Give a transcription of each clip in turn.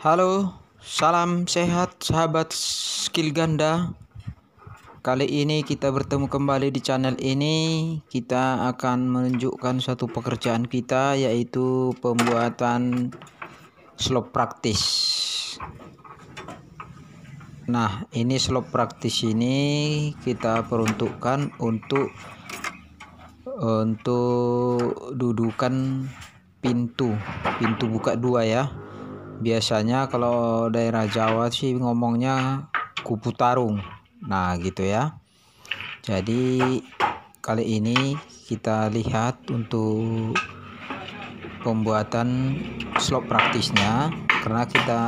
Halo, salam sehat sahabat skill ganda. Kali ini kita bertemu kembali di channel ini. Kita akan menunjukkan satu pekerjaan kita, yaitu pembuatan slope praktis. Nah, ini slope praktis ini kita peruntukkan untuk dudukan pintu buka dua ya. Biasanya kalau daerah Jawa sih ngomongnya kupu tarung. Nah gitu ya. Jadi kali ini kita lihat untuk pembuatan slope praktisnya, karena kita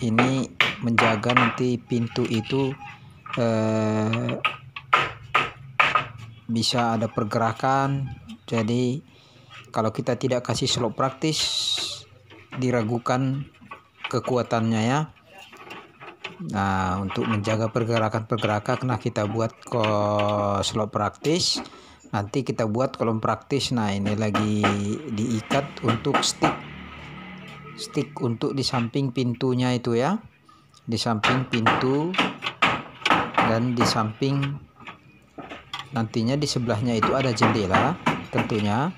ini menjaga nanti pintu itu bisa ada pergerakan. Jadi kalau kita tidak kasih slope praktis, diragukan kekuatannya ya. Nah, untuk menjaga pergerakan nah kita buat slope praktis. Nanti kita buat kolom praktis. Nah, ini lagi diikat untuk stick untuk di samping pintunya itu ya, di samping pintu, dan di samping nantinya di sebelahnya itu ada jendela tentunya.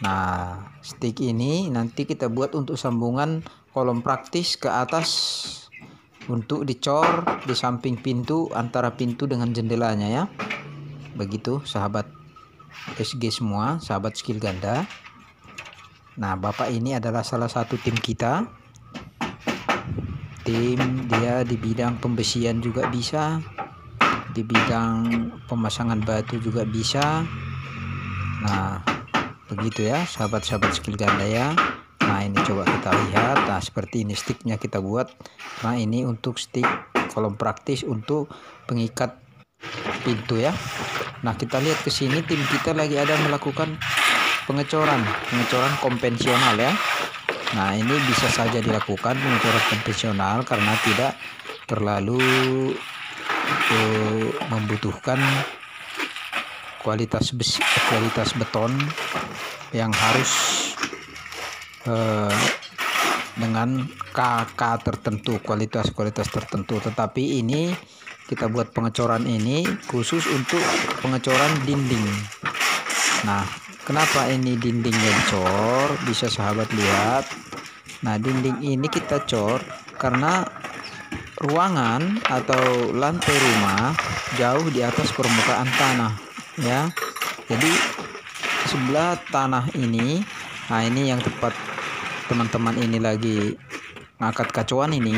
Nah, stick ini nanti kita buat untuk sambungan kolom praktis ke atas untuk dicor di samping pintu, antara pintu dengan jendelanya ya. Begitu sahabat SG semua, sahabat skill ganda. Nah, Bapak ini adalah salah satu tim kita. Tim dia di bidang pembesian juga bisa, di bidang pemasangan batu juga bisa. Nah, begitu ya sahabat-sahabat skill ganda ya. Nah, ini coba kita lihat. Nah, seperti ini sticknya kita buat. Nah, ini untuk stick kolom praktis untuk pengikat pintu ya. Nah, kita lihat ke sini, tim kita lagi ada melakukan pengecoran konvensional ya. Nah, ini bisa saja dilakukan pengecoran konvensional karena tidak terlalu membutuhkan kualitas beton yang harus dengan KK tertentu, kualitas tertentu. Tetapi ini kita buat pengecoran ini khusus untuk pengecoran dinding. Nah, kenapa ini dindingnya dicor? Bisa sahabat lihat. Nah, dinding ini kita cor karena ruangan atau lantai rumah jauh di atas permukaan tanah ya. Jadi sebelah tanah ini, nah ini yang tepat teman-teman ini lagi ngangkat kacuan ini.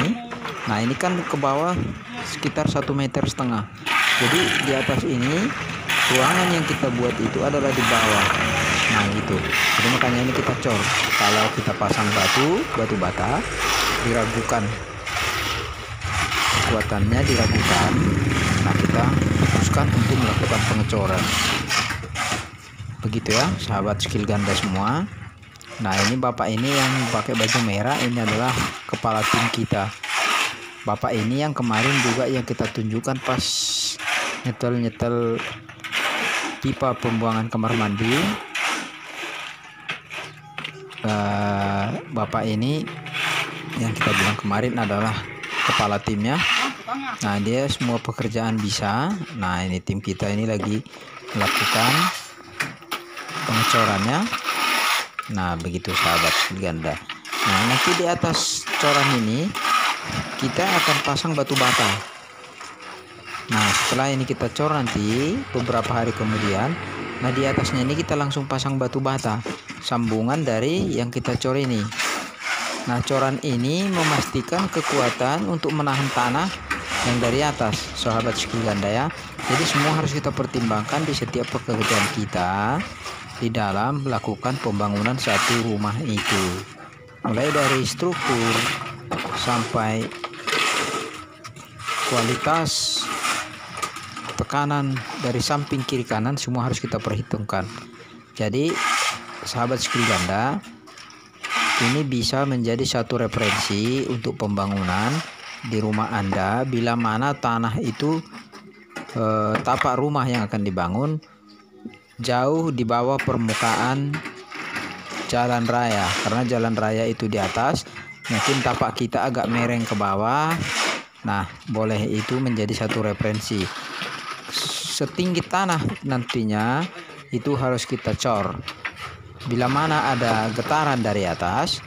Nah, ini kan ke bawah sekitar 1,5 meter. Jadi di atas ini ruangan yang kita buat itu adalah di bawah. Nah gitu. Jadi makanya ini kita cor. Kalau kita pasang batu bata, diragukan kekuatannya, diragukan. Nah, kita teruskan untuk melakukan pengecoran. Begitu ya sahabat skill ganda semua. Nah, ini Bapak ini yang pakai baju merah, ini adalah kepala tim kita. Bapak ini yang kemarin juga yang kita tunjukkan pas nyetel pipa pembuangan kamar mandi. Bapak ini yang kita bilang kemarin adalah kepala timnya. Nah, dia semua pekerjaan bisa. Nah, ini tim kita ini lagi melakukan pengecorannya. Nah, begitu sahabat skill ganda. Nah, nanti di atas coran ini kita akan pasang batu bata. Nah, setelah ini kita cor nanti beberapa hari kemudian, nah di atasnya ini kita langsung pasang batu bata sambungan dari yang kita cor ini. Nah, coran ini memastikan kekuatan untuk menahan tanah yang dari atas, sahabat skill ganda ya. Jadi semua harus kita pertimbangkan di setiap pekerjaan kita di dalam melakukan pembangunan satu rumah itu, mulai dari struktur sampai kualitas tekanan dari samping kiri kanan, semua harus kita perhitungkan. Jadi sahabat skill ganda, ini bisa menjadi satu referensi untuk pembangunan di rumah Anda bila mana tanah itu tapak rumah yang akan dibangun jauh di bawah permukaan jalan raya, karena jalan raya itu di atas. mungkin tapak kita agak mereng ke bawah. Nah, boleh itu menjadi satu referensi. Setinggi tanah nantinya itu harus kita cor. Bila mana ada getaran dari atas,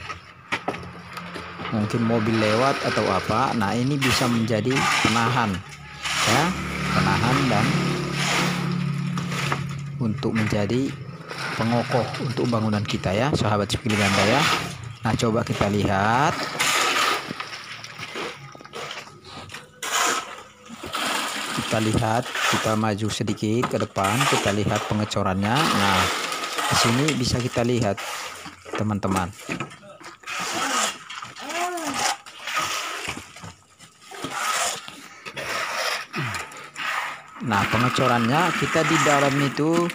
mungkin mobil lewat atau apa, nah ini bisa menjadi penahan ya, penahan dan untuk menjadi pengokoh untuk bangunan kita ya, sahabat Spil Ganda ya. Nah, coba kita lihat. Kita maju sedikit ke depan, kita lihat pengecorannya. Nah, di sini bisa kita lihat teman-teman. Nah, pengecorannya kita di dalam itu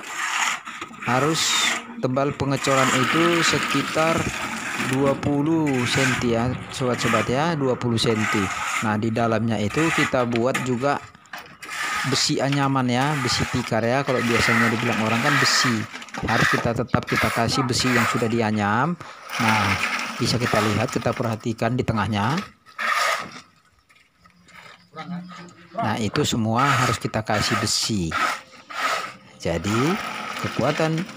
harus tebal pengecoran itu sekitar 20 cm ya, sobat-sobat ya, 20 cm. Nah, di dalamnya itu kita buat juga besi anyaman ya, besi tikar ya, kalau biasanya dibilang orang kan besi. Harus kita tetap kita kasih besi yang sudah dianyam. Nah, bisa kita lihat, kita perhatikan di tengahnya. Nah, itu semua harus kita kasih besi. Jadi kekuatan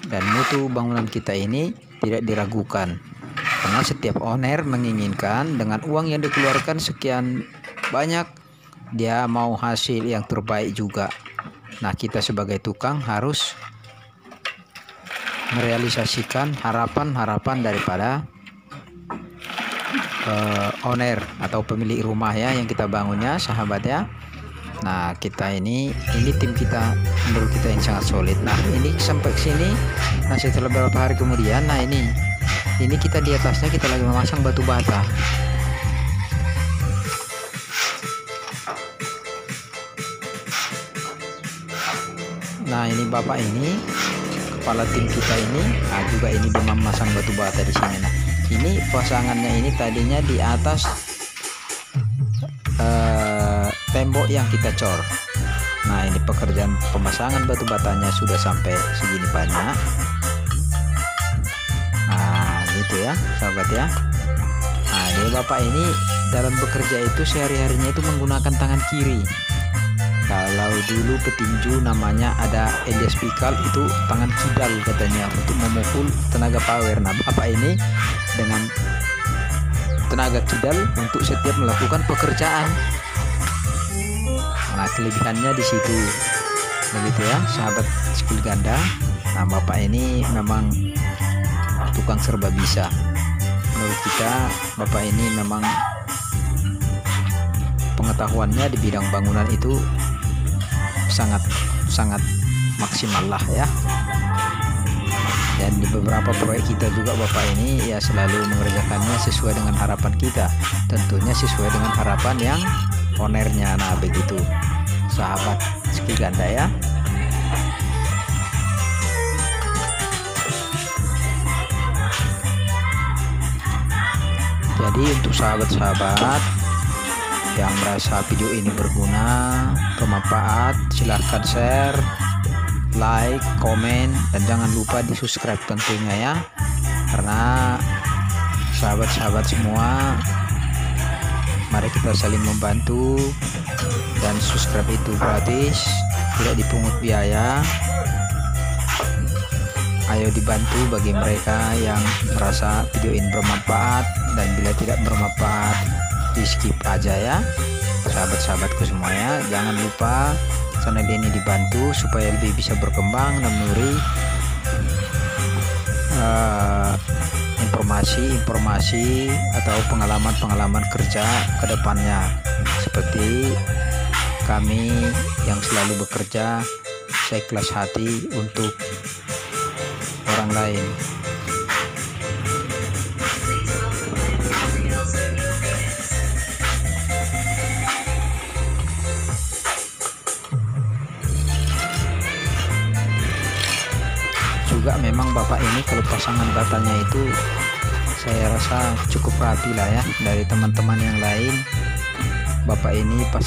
dan mutu bangunan kita ini tidak diragukan, karena setiap owner menginginkan dengan uang yang dikeluarkan sekian banyak, dia mau hasil yang terbaik juga. Nah, kita sebagai tukang harus merealisasikan harapan-harapan daripada owner atau pemilik rumah ya, yang kita bangunnya, sahabat ya. Nah, kita ini tim kita, menurut kita yang sangat solid. Nah, ini sampai sini. Nah, setelah beberapa hari kemudian, nah ini kita di atasnya kita lagi memasang batu bata. Nah, ini bapak ini, kepala tim kita ini, nah juga ini dia memasang batu bata di sini. Nah, ini pasangannya ini tadinya di atas tembok yang kita cor. Nah, ini pekerjaan pemasangan batu batanya sudah sampai segini banyak. Nah, gitu ya, sahabat ya. Nah, ini bapak ini dalam bekerja itu sehari-harinya itu menggunakan tangan kiri. Kalau dulu petinju namanya ada Elias Pikal, itu tangan kidal katanya untuk memukul tenaga power. Nah, bapak ini dengan tenaga kidal untuk setiap melakukan pekerjaan. Nah, kelebihannya di situ, begitu ya, sahabat Spil Ganda. Nah, bapak ini memang tukang serba bisa. Menurut kita, bapak ini memang pengetahuannya di bidang bangunan itu sangat maksimal lah ya. Dan di beberapa proyek kita juga bapak ini ya selalu mengerjakannya sesuai dengan harapan kita, tentunya sesuai dengan harapan yang ownernya. Nah, begitu sahabat Spil Ganda ya. Jadi untuk sahabat-sahabat yang merasa video ini berguna, bermanfaat, silahkan share, like, komen, dan jangan lupa di subscribe tentunya ya, karena sahabat-sahabat semua, mari kita saling membantu. Dan subscribe itu gratis, tidak dipungut biaya. Ayo dibantu bagi mereka yang merasa video ini bermanfaat, dan bila tidak bermanfaat di skip aja ya, sahabat-sahabatku semuanya. Jangan lupa channel ini dibantu supaya lebih bisa berkembang dan memberi informasi atau pengalaman kerja ke depannya, seperti kami yang selalu bekerja seikhlas hati untuk orang lain. Juga memang bapak ini kalau pasangan batanya itu saya rasa cukup rapi lah ya, dari teman-teman yang lain. Bapak ini pas